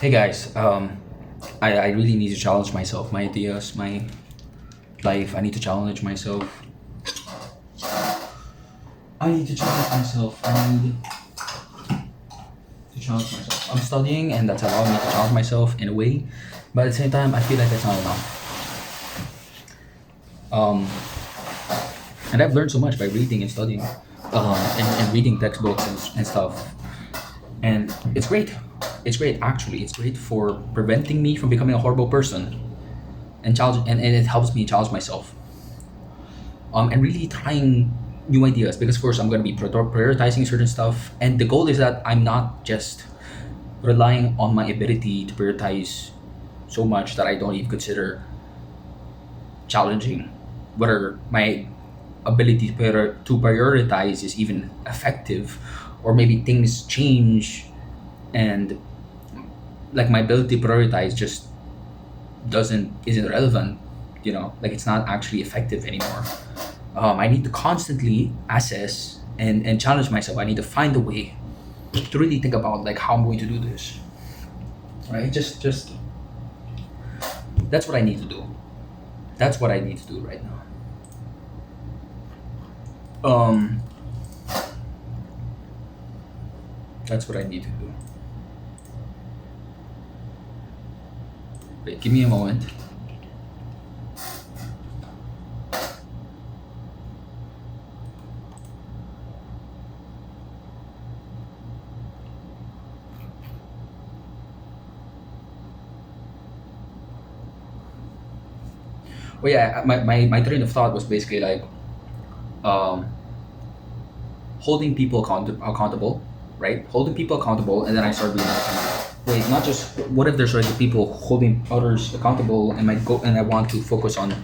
Hey guys, I really need to challenge myself, my ideas, my life. I need to challenge myself. I need to challenge myself. I need to challenge myself. I'm studying, and that's allowing me to challenge myself in a way, but at the same time, I feel like that's not enough. Um, and I've learned so much by reading and studying, and reading textbooks and stuff. And it's great. It's great, actually. It's great for preventing me from becoming a horrible person and and it helps me challenge myself, and really trying new ideas, because of course I'm going to be prioritizing certain stuff, and the goal is that I'm not just relying on my ability to prioritize so much that I don't even consider challenging whether my ability to prioritize is even effective, or maybe things change, and like my ability to prioritize just doesn't isn't relevant, like it's not actually effective anymore. I need to constantly assess and challenge myself. I need to find a way to really think about like how I'm going to do this, right? Just that's what I need to do. That's what I need to do right now. um that's what I need to do. Wait, give me a moment. Oh yeah, my train of thought was basically like, um holding people accountable, right? Holding people accountable, and then I started being like, wait, not just what if there's already people holding others accountable, and I want to focus on,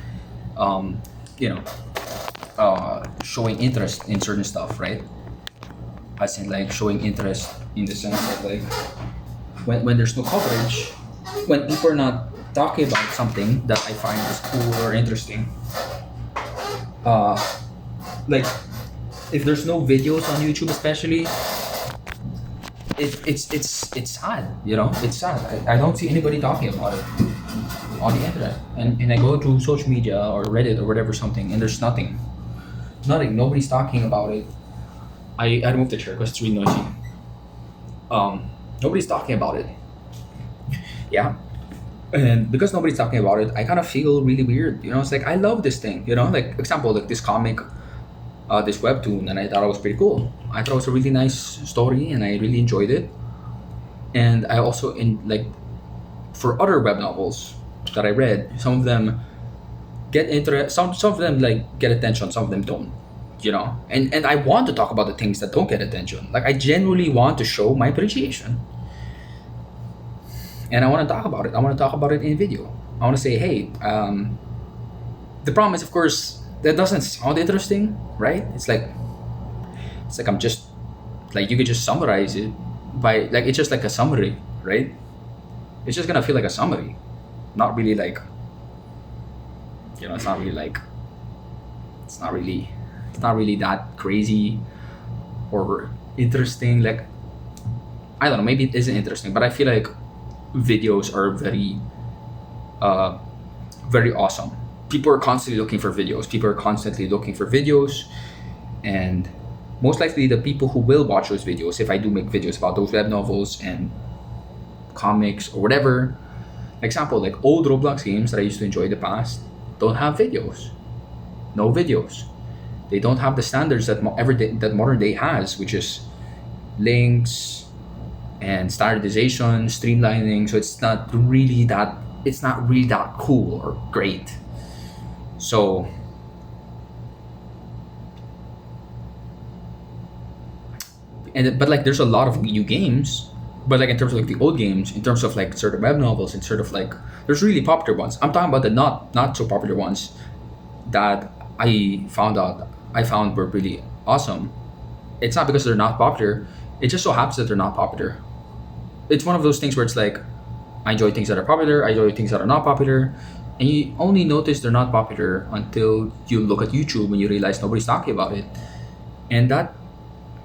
um, you know, showing interest in certain stuff, right? As in like showing interest in the sense that like when there's no coverage, when people are not talking about something that I find is cool or interesting, uh, like if there's no videos on YouTube, especially, it's sad. It's sad. I don't see anybody talking about it on the internet, and I go to social media or Reddit or whatever something, and there's nothing. Nobody's talking about it. I moved the chair because it's really noisy. Nobody's talking about it. Yeah. And because nobody's talking about it, I kind of feel really weird. It's like I love this thing. Like example, like this comic, this webtoon, and I thought it was pretty cool. I thought it was a really nice story, and I really enjoyed it. And I also in like for other web novels that I read, some of them get interest. Some of them like get attention. Some of them don't. And I want to talk about the things that don't get attention. Like I genuinely want to show my appreciation, and I want to talk about it. I want to talk about it in video. I want to say, hey, the problem is, of course, that doesn't sound interesting, right? It's like I'm just like you could just summarize it by like it's just like a summary, right? It's just gonna feel like a summary, not really like it's not really like it's not really that crazy or interesting. Like I don't know, maybe it isn't interesting, but I feel like videos are uh very awesome. People are constantly looking for videos. And most likely the people who will watch those videos, if I do make videos about those web novels and comics or whatever, example, like old Roblox games that I used to enjoy in the past, don't have videos. No videos. They don't have the standards that that modern day has, which is links and standardization, streamlining. So it's not really that cool or great. So but like there's a lot of new games, but like in terms of like the old games, in terms of like sort of web novels, and sort of like there's really popular ones. I'm talking about the not so popular ones that I found were really awesome. It's not because they're not popular. It just so happens that they're not popular. It's one of those things where it's like I enjoy things that are popular, I enjoy things that are not popular, and you only notice they're not popular until you look at YouTube and you realize nobody's talking about it. And that,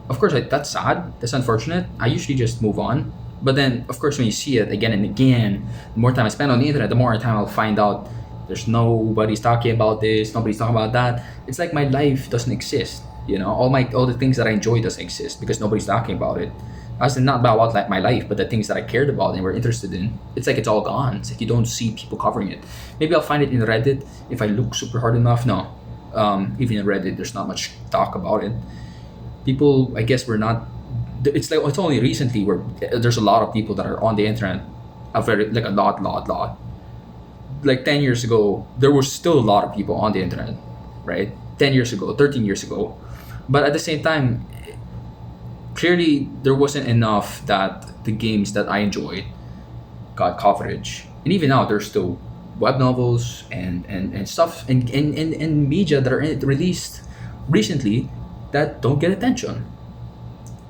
of course, that's sad. That's unfortunate. I usually just move on. But then, of course, when you see it again and again, the more time I spend on the internet, the more time I'll find out there's nobody's talking about this, nobody's talking about that. It's like my life doesn't exist. All the things that I enjoy doesn't exist because nobody's talking about it. As in not about like my life, but the things that I cared about and were interested in. It's like it's all gone. It's like you don't see people covering it. Maybe I'll find it in Reddit if I look super hard enough. No, even in Reddit, there's not much talk about it. People, I guess, were not. It's like it's only recently where there's a lot of people that are on the internet. A very like a lot. Like 10 years ago, there was still a lot of people on the internet, right? 10 years ago, 13 years ago, but at the same time, clearly there wasn't enough that the games that I enjoyed got coverage. And even now, there's still web novels and stuff and media that are released recently that don't get attention.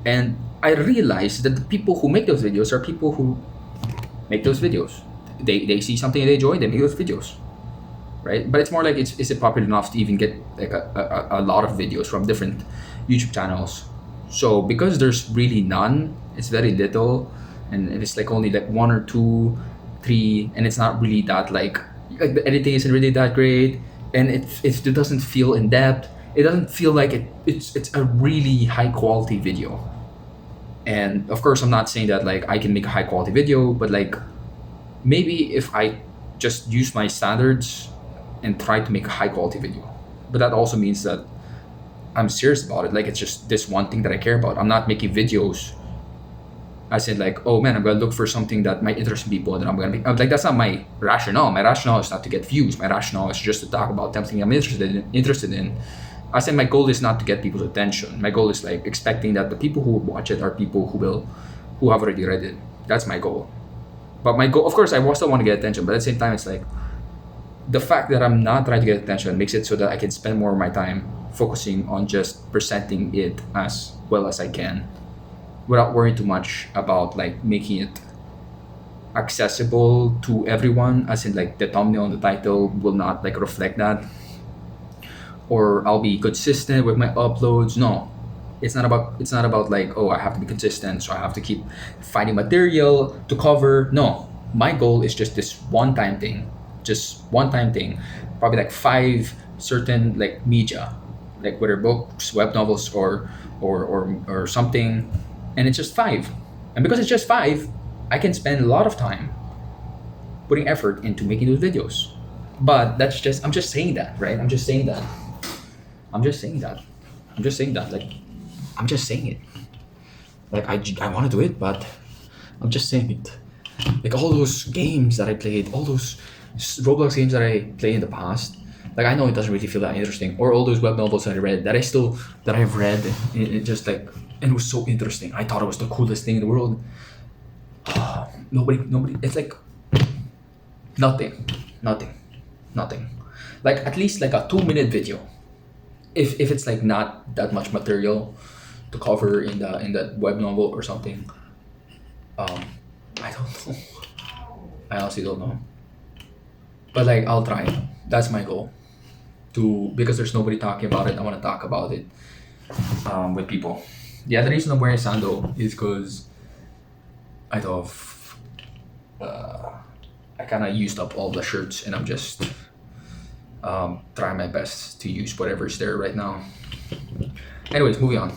And I realized that the people who make those videos are people who make those videos. They see something they enjoy, they make those videos, right? But it's more like is it popular enough to even get like a lot of videos from different YouTube channels? So because there's really none, it's very little, and it's like only like one or two, three, and it's not really that like the editing isn't really that great, and it doesn't feel in depth. It doesn't feel like it's a really high quality video. And of course, I'm not saying that like I can make a high quality video, but like maybe if I just use my standards and try to make a high quality video. But that also means that I'm serious about it. Like it's just this one thing that I care about. I'm not making videos as in like, oh man, I'm gonna look for something that might interest people and then I'm gonna be like that's not my rationale. My rationale is not to get views. My rationale is just to talk about something I'm interested in. I said my goal is not to get people's attention. My goal is like expecting that the people who watch it are people who have already read it. That's my goal. But my goal, of course, I still want to get attention. But at the same time, it's like the fact that I'm not trying to get attention makes it so that I can spend more of my time focusing on just presenting it as well as I can, without worrying too much about like making it accessible to everyone. As in, like the thumbnail and the title will not like reflect that, or I'll be consistent with my uploads. No, it's not about like, oh, I have to be consistent, so I have to keep finding material to cover. No, my goal is just this one time thing, probably like five certain like media, like whether books, web novels, or something, and it's just five. And because it's just five, I can spend a lot of time putting effort into making those videos. But I'm just saying that, right? I'm just saying that. I'm just saying that. I'm just saying that. Like, I'm just saying it. Like, I want to do it, but I'm just saying it. Like, all those games that I played, all those Roblox games that I played in the past, like, I know it doesn't really feel that interesting. Or all those web novels that I read, that I've read, it just like, and it was so interesting. I thought it was the coolest thing in the world. Nobody, it's like, nothing. Like, at least like a 2-minute video. If it's like not that much material to cover in that web novel or something, I don't know. I honestly don't know. But like I'll try. That's my goal. Because there's nobody talking about it, I want to talk about it with people. Yeah, the reason I'm wearing sandal is because I thought I kind of used up all the shirts and I'm just trying my best to use whatever's there right now. Anyways, moving on.